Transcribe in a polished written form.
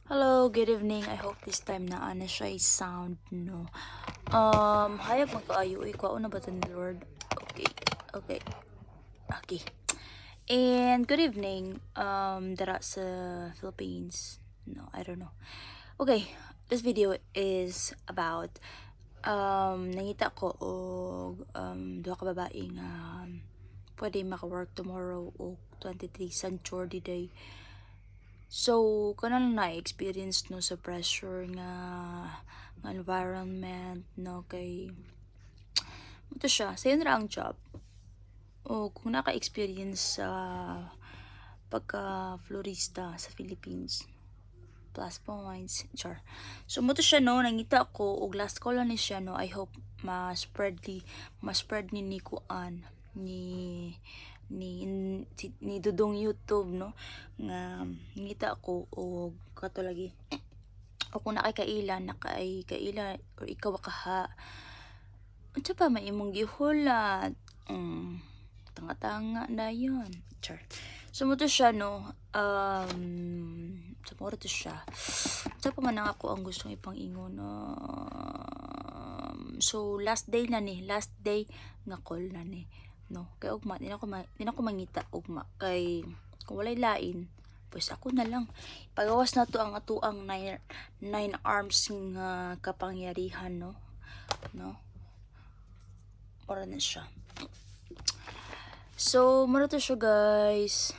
Hello, good evening. I hope this time na ana siya sound no. Hayag magkaayo ko na ba ni Lord? Okay. Okay. Okay. And good evening. Dara sa Philippines. No, I don't know. Okay, this video is about nangita ko og duha ka babae nga pwede maka-work tomorrow o 23 Sanctuary Day. So, kanang na-experience no sa pressure nga environment no kay ito siya, sayo na ang job. O kung naka-experience sa pagka-florista sa Philippines, plus points, char. So, mo to siya no, nangita ko og last call na ni siya no, I hope ma-spread ni kuan ni Dudong YouTube no nga ngita ko og kato lagi o kung nakay kaila or ikaw kaha unsa pa may imong gihulat tanga-tanga na yun char sumuto siya no sumuro to siya unsa pa man ako ang gustong ipang-ingon so last day nga call na ni no kay ugma di na ko mangita ugma kay kung walay lain pues ako na lang pagawas na to ang atuang nine arms nga kapangyarihan no ora na siya so mura to siya guys